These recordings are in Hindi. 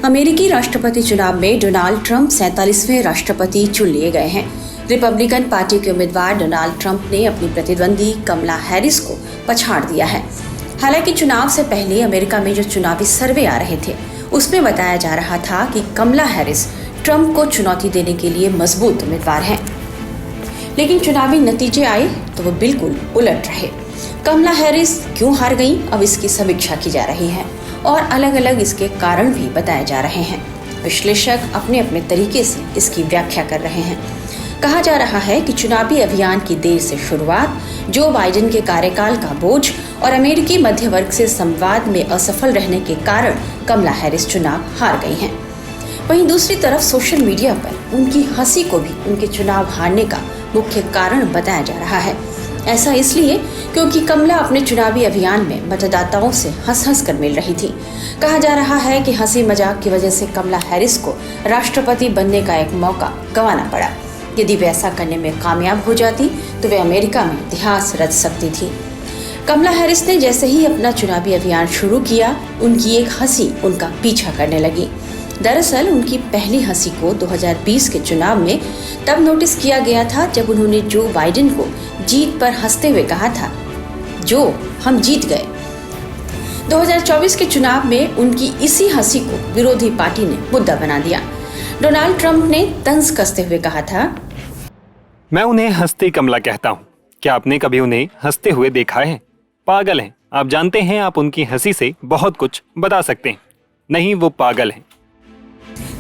अमेरिकी राष्ट्रपति चुनाव में डोनाल्ड ट्रंप 47वें राष्ट्रपति चुन लिए गए हैं। रिपब्लिकन पार्टी के उम्मीदवार डोनाल्ड ट्रंप ने अपनी प्रतिद्वंदी कमला हैरिस को पछाड़ दिया है। हालांकि चुनाव से पहले अमेरिका में जो चुनावी सर्वे आ रहे थे उसमें बताया जा रहा था कि कमला हैरिस ट्रंप को चुनौती देने के लिए मजबूत उम्मीदवार हैं। लेकिन चुनावी नतीजे आए तो वो बिल्कुल उलट रहे। कमला हैरिस क्यों हार गई, अब इसकी समीक्षा की जा रही है और अलग अलग इसके कारण भी बताए जा रहे हैं। विश्लेषक अपने अपने तरीके से इसकी व्याख्या कर रहे हैं। कहा जा रहा है कि चुनावी अभियान की देर से शुरुआत, जो बाइडेन के कार्यकाल का बोझ और अमेरिकी मध्य वर्ग से संवाद में असफल रहने के कारण कमला हैरिस चुनाव हार गई हैं। वहीं दूसरी तरफ सोशल मीडिया पर उनकी हंसी को भी उनके चुनाव हारने का मुख्य कारण बताया जा रहा है। ऐसा इसलिए क्योंकि कमला अपने चुनावी अभियान में मतदाताओं से हंस हंस कर मिल रही थी। कहा जा रहा है कि हंसी मजाक की वजह से कमला हैरिस को राष्ट्रपति बनने का एक मौका गंवाना पड़ा। यदि वे ऐसा करने में कामयाब हो जाती तो वे अमेरिका में इतिहास रच सकती थी। कमला हैरिस ने जैसे ही अपना चुनावी अभियान शुरू किया, उनकी एक हंसी उनका पीछा करने लगी। दरअसल उनकी पहली हंसी को 2020 के चुनाव में तब नोटिस किया गया था जब उन्होंने जो बाइडेन को जीत पर हंसते हुए कहा था, जो हम जीत गए। 2024 के चुनाव में उनकी इसी हंसी को विरोधी पार्टी ने मुद्दा बना दिया। डोनाल्ड ट्रंप ने तंज कसते हुए कहा था, मैं उन्हें हंसती कमला कहता हूँ। क्या आपने कभी उन्हें हंसते हुए देखा है? पागल हैं। आप जानते हैं, आप उनकी हंसी से बहुत कुछ बता सकते हैं। नहीं, वो पागल हैं।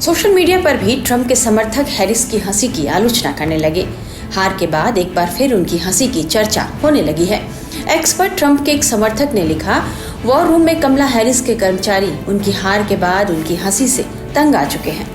सोशल मीडिया पर भी ट्रंप के समर्थक हैरिस की हंसी की आलोचना करने लगे। हार के बाद एक बार फिर उनकी हंसी की चर्चा होने लगी है। एक्स पर ट्रंप के एक समर्थक ने लिखा, वॉर रूम में कमला हैरिस के कर्मचारी उनकी हार के बाद उनकी हंसी से तंग आ चुके हैं।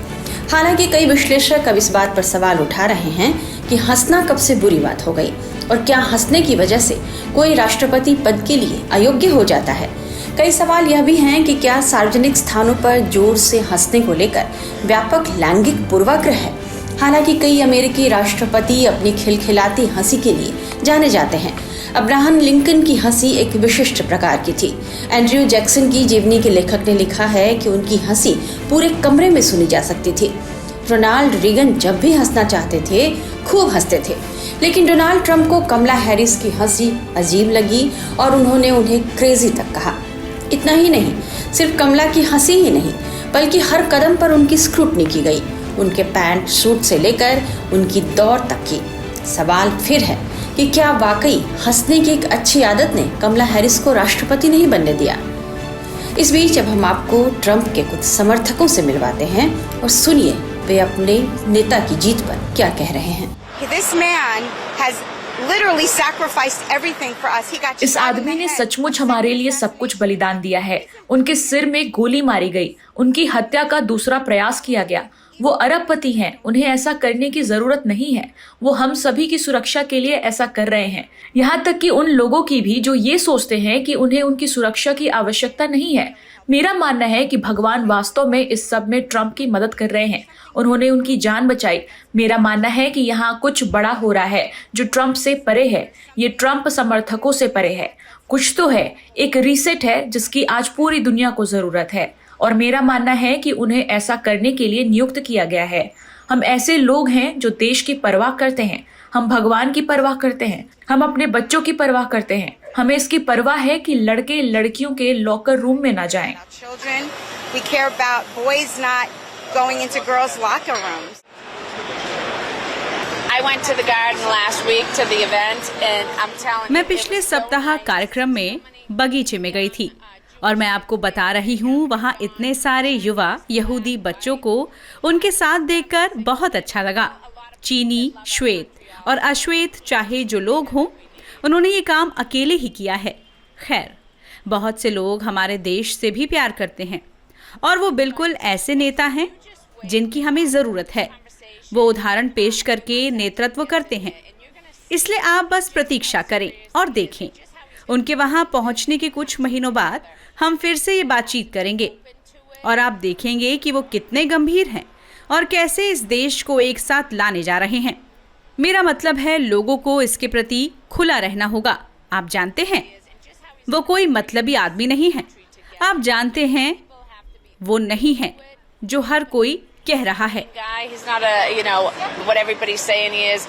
हालांकि कई विश्लेषक अब इस बात पर सवाल उठा रहे हैं कि हंसना कब से बुरी बात हो गई और क्या हंसने की वजह से कोई राष्ट्रपति पद के लिए अयोग्य हो जाता है। कई सवाल यह भी हैं कि क्या सार्वजनिक स्थानों पर जोर से हंसने को लेकर व्यापक लैंगिक पूर्वाग्रह है। हालांकि कई अमेरिकी राष्ट्रपति अपनी खिलखिलाती हंसी के लिए जाने जाते हैं। अब्राहम लिंकन की हंसी एक विशिष्ट प्रकार की थी। एंड्रयू जैक्सन की जीवनी के लेखक ने लिखा है कि उनकी हंसी पूरे कमरे में सुनी जा सकती थी। रोनाल्ड रीगन जब भी हंसना चाहते थे खूब हंसते थे। लेकिन डोनाल्ड ट्रंप को कमला हैरिस की हंसी अजीब लगी और उन्होंने उन्हें क्रेजी तक कहा। इतना ही नहीं, सिर्फ कमला की हंसी ही नहीं बल्कि हर कदम पर उनकी स्क्रूटनी की गई, उनके पैंट सूट से लेकर उनकी दौड़ तक की। सवाल फिर है कि क्या वाकई हंसने की एक अच्छी आदत ने कमला हैरिस को राष्ट्रपति नहीं बनने दिया। इस बीच अब हम आपको ट्रंप के कुछ समर्थकों से मिलवाते हैं और सुनिए वे अपने नेता की जीत पर क्या कह रहे हैं। इस आदमी ने सचमुच हमारे लिए सब कुछ बलिदान दिया है। उनके सिर में गोली मारी गई, उनकी हत्या का दूसरा प्रयास किया गया। वो अरबपति हैं, उन्हें ऐसा करने की जरूरत नहीं है। वो हम सभी की सुरक्षा के लिए ऐसा कर रहे हैं, यहाँ तक कि उन लोगों की भी जो ये सोचते हैं कि उन्हें उनकी सुरक्षा की आवश्यकता नहीं है। मेरा मानना है कि भगवान वास्तव में इस सब में ट्रंप की मदद कर रहे हैं। उन्होंने उनकी जान बचाई। मेरा मानना है कि यहाँ कुछ बड़ा हो रहा है जो ट्रंप से परे है। ये ट्रंप समर्थकों से परे है। कुछ तो है, एक रीसेट है जिसकी आज पूरी दुनिया को जरूरत है और मेरा मानना है कि उन्हें ऐसा करने के लिए नियुक्त किया गया है। हम ऐसे लोग हैं जो देश की परवाह करते हैं, हम भगवान की परवाह करते हैं, हम अपने बच्चों की परवाह करते हैं। हमें इसकी परवाह है कि लड़के लड़कियों के लॉकर रूम में ना जाएं। मैं पिछले सप्ताह कार्यक्रम में बगीचे में गई थी और मैं आपको बता रही हूँ, वहाँ इतने सारे युवा यहूदी बच्चों को उनके साथ देखकर बहुत अच्छा लगा। चीनी, श्वेत और अश्वेत चाहे जो लोग हों, उन्होंने ये काम अकेले ही किया है। खैर, बहुत से लोग हमारे देश से भी प्यार करते हैं और वो बिल्कुल ऐसे नेता हैं जिनकी हमें ज़रूरत है। वो उदाहरण पेश करके नेतृत्व करते हैं। इसलिए आप बस प्रतीक्षा करें और देखें। उनके वहाँ पहुँचने के कुछ महीनों बाद हम फिर से ये बातचीत करेंगे और आप देखेंगे कि वो कितने गंभीर हैं और कैसे इस देश को एक साथ लाने जा रहे हैं। मेरा मतलब है, लोगों को इसके प्रति खुला रहना होगा। आप जानते हैं, वो कोई मतलबी आदमी नहीं है। आप जानते हैं, वो नहीं है। जो हर कोई कह रहा है। guy. He's not a, what everybody's saying he is.